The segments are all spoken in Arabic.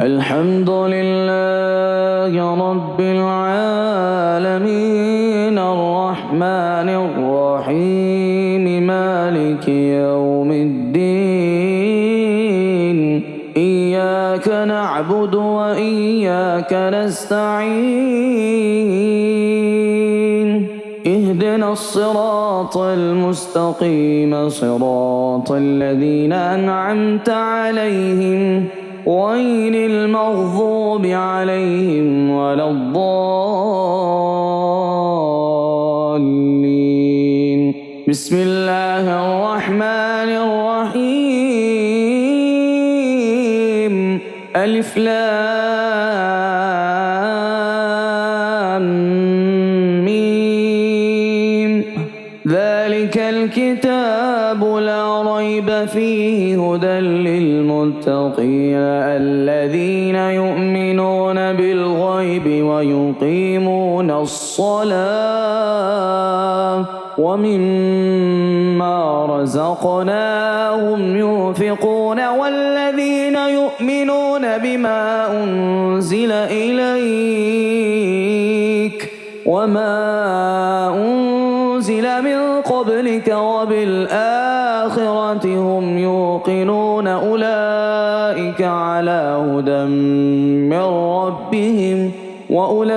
الحمد لله رب العالمين الرحمن الرحيم مالك يوم الدين إياك نعبد وإياك نستعين اهدنا الصراط المستقيم صراط الذين أنعمت عليهم غير المغضوب عليهم ولا الضالين بسم الله الرحمن الرحيم ألف لام ميم ذلك الكتاب لا ريب فيه هدى للمتقين الذين يؤمنون بالغيب ويقيمون الصلاة ومما رزقناهم ينفقون والذين يؤمنون بما أنزل إليك وما أنزل من قبلك وبالآخرة هم يوقنون أولئك على هدى من ربهم وأولئك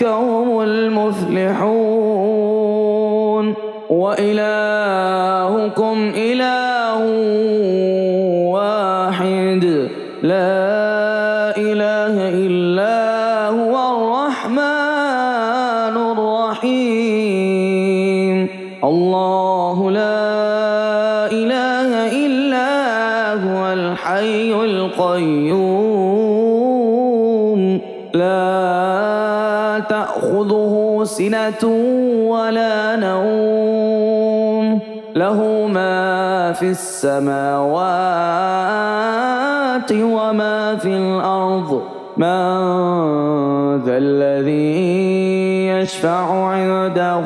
هم المفلحون وإلهكم إله واحد لا إله إلا هو الرحمن الرحيم الله لا إله إلا هو الحي القيوم لا تأخذه سنة ولا نوم له ما في السماوات وما في الأرض من ذا الذي يشفع عنده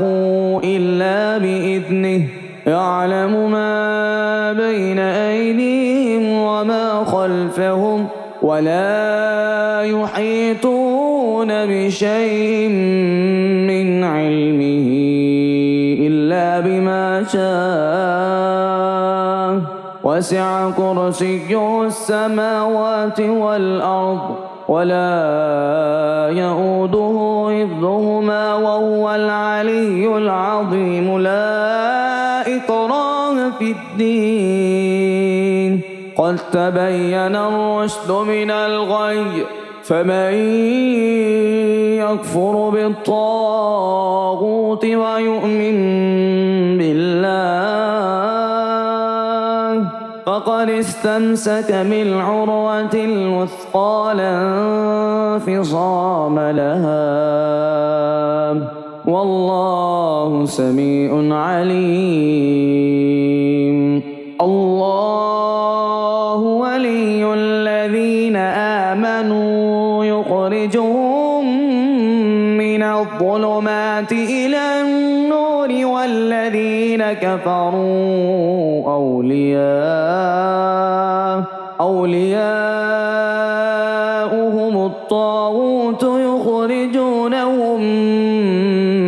إلا بإذنه يعلم ما بين أيديهم وما خلفهم ولا يحيطون بشيء من علمه إلا بما شاء وسع كرسيه السماوات والأرض ولا يؤوده حفظهما وهو العلي العظيم لا إكراه في الدين قد تبين الرشد من الغي فمن يكفر بالطاغوت ويؤمن بالله فقد استمسك بالعروة الوثقى لا انفصام لها والله سميع عليم الله ولي الذين آمنوا يخرجهم من الظلمات إلى النور والذين كفروا أولياؤهم الطاغوت يخرجونهم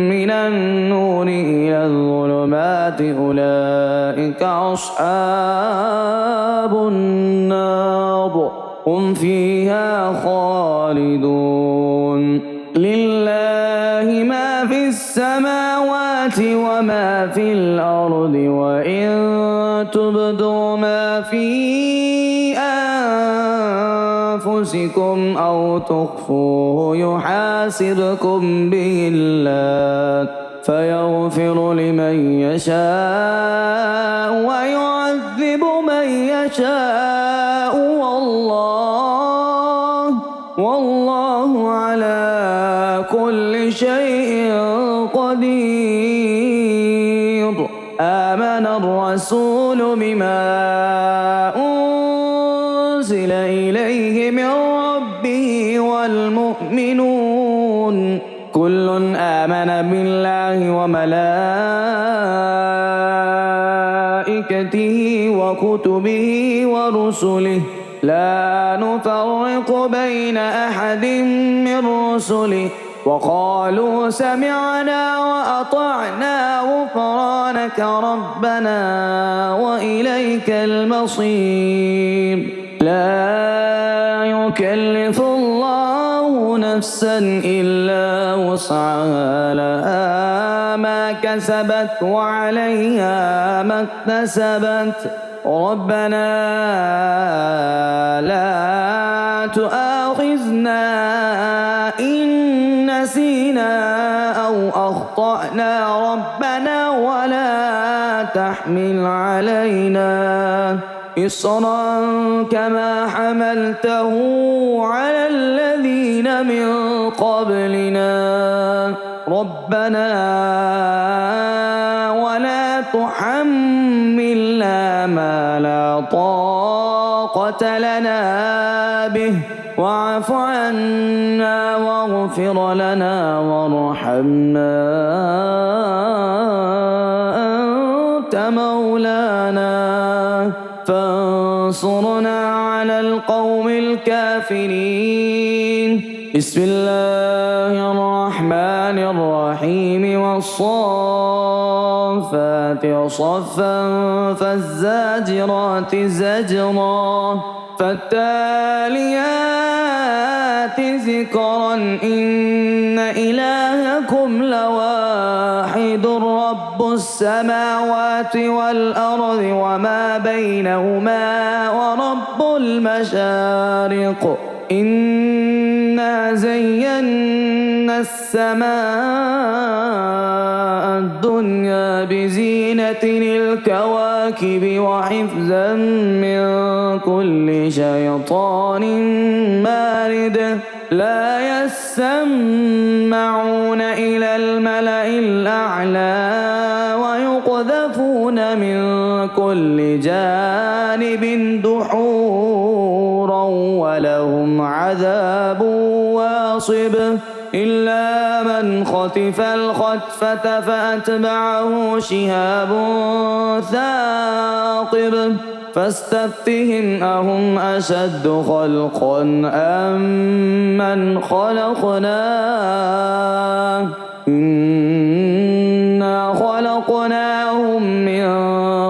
من النور إلى الظلمات أولئك أصحاب النار هم فيها خالدون لله ما في السماوات وما في الأرض وإن تبدوا ما في أنفسكم أو تخفوه يحاسبكم به الله فيغفر لمن يشاء ويعذب من يشاء والله على كل شيء قدير آمن الرسول بما أنزل إليه من ربه والمؤمنون كل آمن بالله وملائكته وكتبه ورسله لا نفرق بين أحد من رسله وقالوا سمعنا وأطعنا غفرانك ربنا وإليك المصير. لا يكلف الله نفسا إلا وسعها، لها ما كسبت وعليها ما اكتسبت. ربنا لا تؤاخذنا إن نسينا أو أخطأنا ربنا، ولا تحمل علينا إصرا كما حملته على الذين من قبلنا. ربنا ولا تحملنا ما لا طاقة لنا به، واعف عنا واغفر لنا وارحمنا أنت مولانا فانصرنا على القوم الكافرين. بسم الله الرحمن الرحيم. والصافات صفا فالزاجرات زجرا فالتاليات ذكرا إن إلهكم لواحد رب السماوات والأرض وما بينهما ورب المشارق. إنا زينا السماء الدنيا بزينة الكواكب وحفظا من كل شيطان مارد. لا يسمعون إلى الملأ الأعلى ويقذفون من كل جانب دحورا ولهم عذاب واصب إلا من خطف الخطفة فأتبعه شهاب ثاقب فاستفتهم أهم أشد خلقا أم من خلقنا إنا خلقناهم من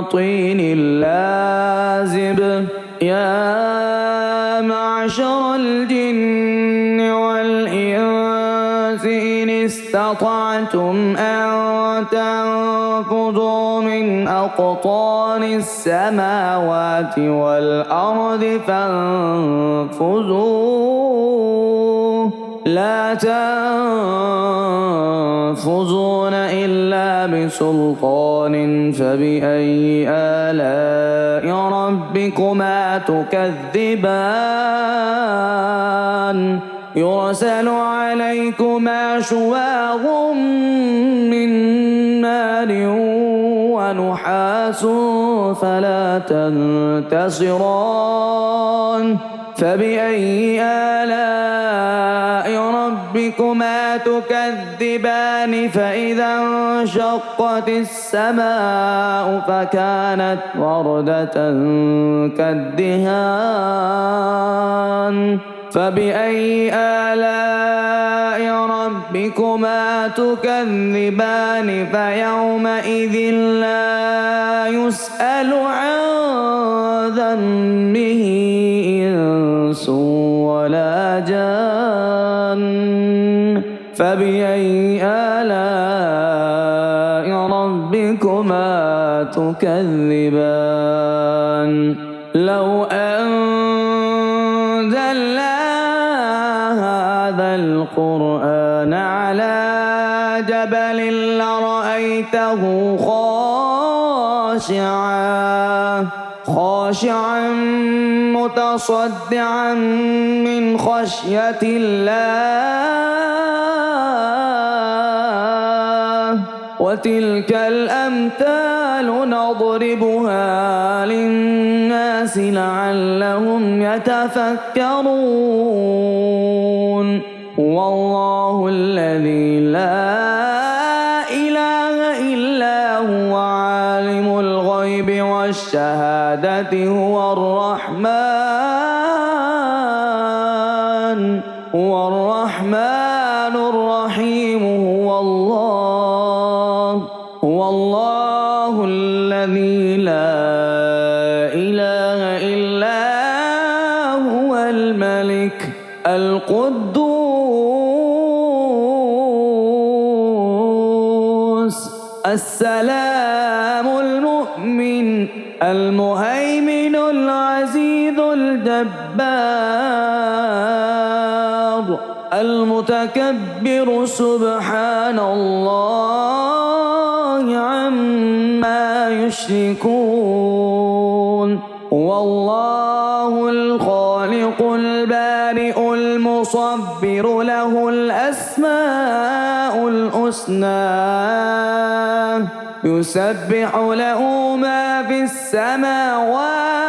طين لازب. يا معشر الجن والإنس إن استطعتم أن تنفذوا من أقطار السماوات والأرض فانفذوا لا تنفذون إلا بسلطان. فبأي آلاء ربكما تكذبان يرسل عليكما شواظ من نار ونحاس فلا تنتصران. فبأي آلاء ربكما تكذبان فإذا انشقت السماء فكانت وردة كالدهان. فبأي آلاء ربكما تكذبان فيومئذ لا يسأل عن ذنبه إنس ولا جان. فبأي آلاء ربكما تكذبان. لو أنزلنا هذا القرآن على جبل لرأيته خاشعا متصدعا من خشية الله. وتلك الأمثال نضربها للناس لعلهم يتفكرون. والله الذي لا إله إلا هو عالم الغيب والشهادة العبادة هو الرحمن الرحيم هو الله الذي لا إله إلا هو الملك القدوس السلام المؤمن المهيمن العزيز الجبار المتكبر سبحان الله عما يشركون والله الخالق البارئ المصبر له الأسماء الحسنى يسبح له ما في السماوات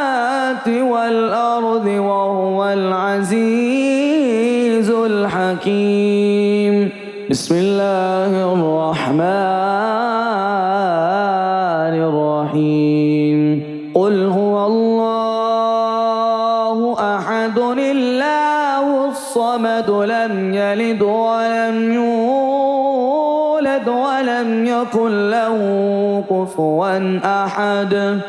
والأرض وهو العزيز الحكيم بسم الله الرحمن الرحيم قل هو الله أحد الله الصمد لم يلد ولم يولد ولم يكن له كفوا أحد